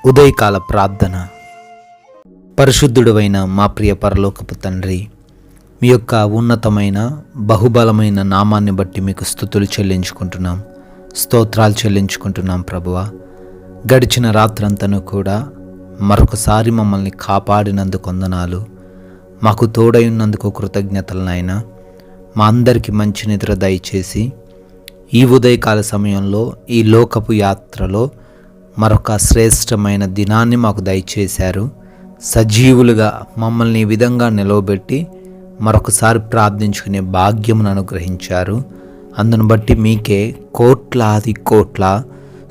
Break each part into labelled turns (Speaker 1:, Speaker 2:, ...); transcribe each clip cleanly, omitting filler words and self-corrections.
Speaker 1: ఉదయకాల ప్రార్థన. పరిశుద్ధుడైన మా ప్రియ పరలోకపు తండ్రి, మీ యొక్క ఉన్నతమైన బహుబలమైన నామాన్ని బట్టి మీకు స్తుతులు చెల్లించుకుంటున్నాం, స్తోత్రాలు చెల్లించుకుంటున్నాం ప్రభువా. గడిచిన రాత్రంతను కూడా మరొకసారి మమ్మల్ని కాపాడినందుకు వందనాలు. మాకు తోడై ఉన్నందుకు కృతజ్ఞతలు నాయనా. మా అందరికీ మంచి నిద్ర దయచేసి ఈ ఉదయకాల సమయంలో ఈ లోకపు యాత్రలో మరొక శ్రేష్టమైన దినాన్ని మాకు దయచేశారు. సజీవులుగా మమ్మల్ని ఈ విధంగా నిలవబెట్టి మరొకసారి ప్రార్థించుకునే భాగ్యమును అనుగ్రహించారు. అందును బట్టి మీకే కోట్లాది కోట్ల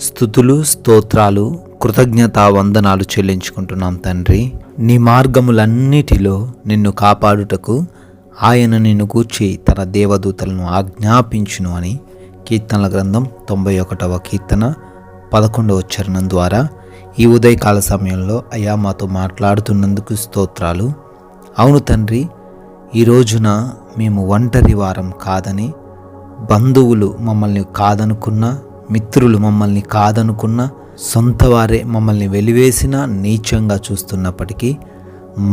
Speaker 1: స్తుతులు, స్తోత్రాలు, కృతజ్ఞతా వందనాలు చెల్లించుకుంటున్నాం తండ్రి. నీ మార్గములన్నిటిలో నిన్ను కాపాడుటకు ఆయన నిన్ను గూర్చి తన దేవదూతలను ఆజ్ఞాపించును అని కీర్తనల గ్రంథం 91వ కీర్తన 11వ చరణం ద్వారా ఈ ఉదయకాల సమయంలో అయ్యా మాతో మాట్లాడుతున్నందుకు స్తోత్రాలు. అవును తండ్రి, ఈ రోజున మేము ఒంటరి వారం కాదని, బంధువులు మమ్మల్ని కాదనుకున్నా, మిత్రులు మమ్మల్ని కాదనుకున్నా, సొంత వారే మమ్మల్ని వెలివేసినా నీచంగా చూస్తున్నప్పటికీ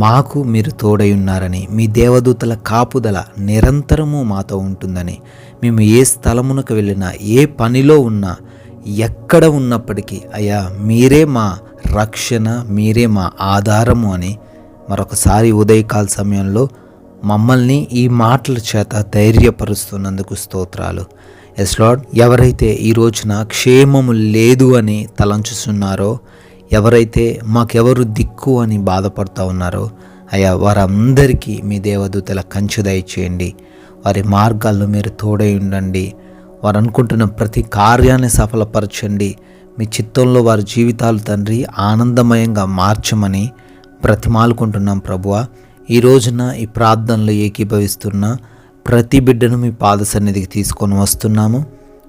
Speaker 1: మాకు మీరు తోడై ఉన్నారని, మీ దేవదూతల కాపుదల నిరంతరము మాతో ఉంటుందని, మేము ఏ స్థలమునకు వెళ్ళినా, ఏ పనిలో ఉన్నా, ఎక్కడ ఉన్నప్పటికీ అయ్యా మీరే మా రక్షణ, మీరే మా ఆధారము అని మరొకసారి ఉదయకాల సమయంలో మమ్మల్ని ఈ మాటల చేత ధైర్యపరుస్తున్నందుకు స్తోత్రాలు. ఎస్ లార్డ్, ఎవరైతే ఈ రోజున క్షేమము లేదు అని తలంచుతున్నారో, ఎవరైతే మాకెవరు దిక్కు అని బాధపడుతూ ఉన్నారో అయ్యా వారందరికీ మీ దేవదూతల కంచె దయచేయండి. వారి మార్గాల్లో మీరు తోడై ఉండండి. వారు అనుకుంటున్న ప్రతి కార్యాన్ని సఫలపరచండి. మీ చిత్తంలో వారి జీవితాలు తండ్రి ఆనందమయంగా మార్చమని బ్రతిమాలుకుంటున్నాం ప్రభువా. ఈ రోజున ఈ ప్రార్థనలో ఏకీభవిస్తున్న ప్రతి బిడ్డను మీ పాద సన్నిధికి తీసుకొని వస్తున్నాము.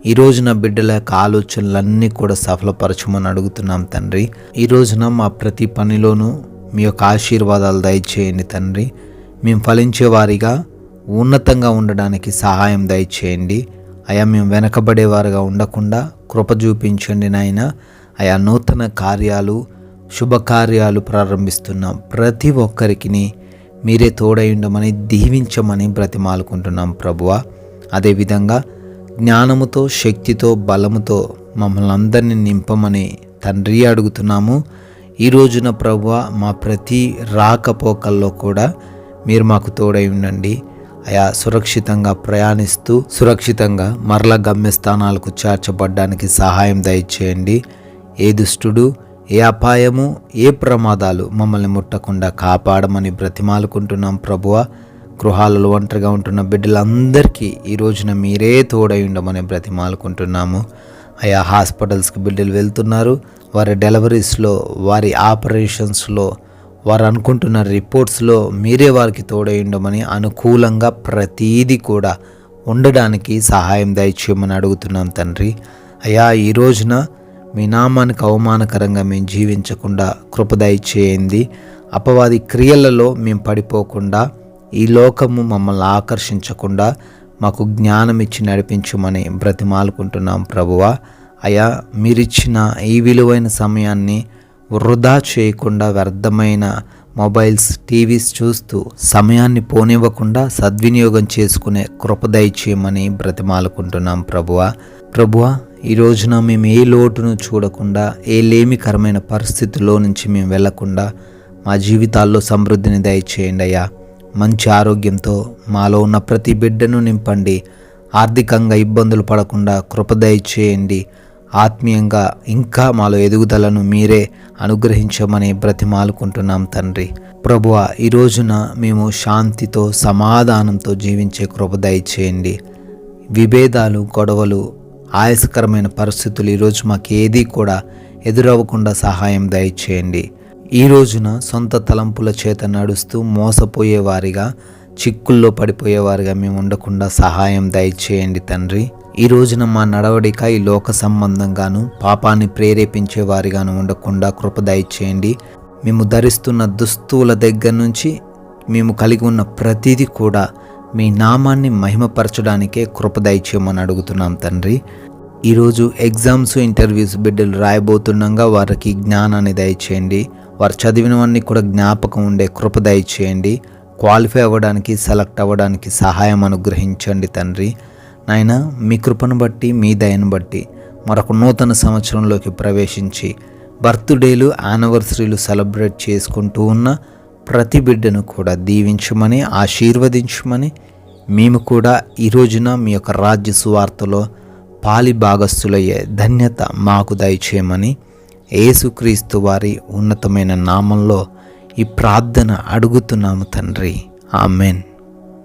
Speaker 1: ఈ రోజున బిడ్డల యొక్క ఆలోచనలన్నీ కూడా సఫలపరచమని అడుగుతున్నాం తండ్రి. ఈ రోజున మా ప్రతి పనిలోనూ మీ యొక్క ఆశీర్వాదాలు దయచేయండి తండ్రి. మేము ఫలించే వారిగా ఉన్నతంగా ఉండడానికి సహాయం దయచేయండి అయా. మేము వెనకబడేవారుగా ఉండకుండా కృప చూపించండి నాయన. అయా నూతన కార్యాలు, శుభకార్యాలు ప్రారంభిస్తున్నాం. ప్రతి ఒక్కరికి మీరే తోడై ఉండమని, దీవించమని బ్రతిమాలుకుంటున్నాం ప్రభువా. అదేవిధంగా జ్ఞానముతో, శక్తితో, బలముతో మమ్మల్ని అందరినీ నింపమని తండ్రి అడుగుతున్నాము. ఈ రోజున ప్రభువా మా ప్రతి రాకపోకల్లో కూడా మీరు మాకు తోడై ఉండండి అయా. సురక్షితంగా ప్రయాణిస్తూ సురక్షితంగా మరల గమ్యస్థానాలకు చేర్చబడ్డానికి సహాయం దయచేయండి. ఏ దుష్టుడు, ఏ అపాయము, ఏ ప్రమాదాలు మమ్మల్ని ముట్టకుండా కాపాడమని బ్రతిమాలుకుంటున్నాం ప్రభువా. గృహాలలో ఒంటరిగా ఉంటున్న బిడ్డలందరికీ ఈ రోజున మీరే తోడై ఉండమని బ్రతిమాలుకుంటున్నాము అయా. హాస్పిటల్స్కి బిడ్డలు వెళ్తున్నారు. వారి డెలివరీస్లో, వారి ఆపరేషన్స్లో, వారు అనుకుంటున్న రిపోర్ట్స్లో మీరే వారికి తోడై ఉండమని, అనుకూలంగా ప్రతీది కూడా ఉండడానికి సహాయం దయచేయమని అడుగుతున్నాం తండ్రి. అయా ఈ రోజున మీ నామానికి అవమానకరంగా మేము జీవించకుండా కృప దయచేయండి. అపవాది క్రియలలో మేము పడిపోకుండా, ఈ లోకము మమ్మల్ని ఆకర్షించకుండా మాకు జ్ఞానం ఇచ్చి నడిపించమని బ్రతిమాలుకుంటున్నాం ప్రభువా. అయా మీరిచ్చిన ఈ విలువైన సమయాన్ని వృధా చేయకుండా, వ్యర్థమైన మొబైల్స్, టీవీస్ చూస్తూ సమయాన్ని పోనివ్వకుండా సద్వినియోగం చేసుకునే కృప దయచేయమని బ్రతిమాలుకుంటున్నాం ప్రభువా. ప్రభువా ఈ రోజున మేము ఏ లోటును చూడకుండా, ఏ లేమికరమైన పరిస్థితుల్లో నుంచి మేము వెళ్లకుండా మా జీవితాల్లో సమృద్ధిని దయచేయండి అయ్యా. మంచి ఆరోగ్యంతో మాలో ఉన్న ప్రతి బిడ్డను నింపండి. ఆర్థికంగా ఇబ్బందులు పడకుండా కృప దయచేయండి. ఆత్మీయంగా ఇంకా మాలో ఎదుగుదలను మీరే అనుగ్రహించమని బ్రతిమాలుకుంటున్నాం తండ్రి. ప్రభువా ఈ రోజున మేము శాంతితో, సమాధానంతో జీవించే కృప దయచేయండి. విభేదాలు, గొడవలు, ఆయాసకరమైన పరిస్థితులు ఈరోజు మాకు ఏదీ కూడా ఎదురవ్వకుండా సహాయం దయచేయండి. ఈ రోజున సొంత తలంపుల చేత నడుస్తూ మోసపోయేవారిగా, చిక్కుల్లో పడిపోయేవారిగా మేము ఉండకుండా సహాయం దయచేయండి తండ్రి. ఈ రోజున మా నడవడిక ఈ లోక సంబంధంగాను, పాపాన్ని ప్రేరేపించే వారిగాను ఉండకుండా కృప దయచేయండి. మేము ధరిస్తున్న దుస్తువుల దగ్గర నుంచి మేము కలిగి ఉన్న ప్రతిదీ కూడా మీ నామాన్ని మహిమపరచడానికే కృప దయచేయమని అడుగుతున్నాం తండ్రి. ఈరోజు ఎగ్జామ్స్, ఇంటర్వ్యూస్ బిడ్డలు రాయబోతుండగా వారికి జ్ఞానాన్ని దయచేయండి. వారు చదివినవన్నీ కూడా జ్ఞాపకం ఉండే కృప దయచేయండి. క్వాలిఫై అవ్వడానికి, సెలెక్ట్ అవ్వడానికి సహాయం అనుగ్రహించండి తండ్రి. నాయన, మీ కృపను బట్టి, మీ దయను బట్టి మరొక నూతన సంవత్సరంలోకి ప్రవేశించి బర్త్డేలు, యానివర్సరీలు సెలబ్రేట్ చేసుకుంటూ ఉన్న ప్రతి బిడ్డను కూడా దీవించమని, ఆశీర్వదించమని, మేము కూడా ఈ రోజున మీ యొక్క రాజ్య సువార్తలో పాలి భాగస్థులయ్యే ధన్యత మాకు దయచేయమని యేసుక్రీస్తు వారి ఉన్నతమైన నామంలో ఈ ప్రార్థన అడుగుతున్నాము తండ్రి. ఆమెన్.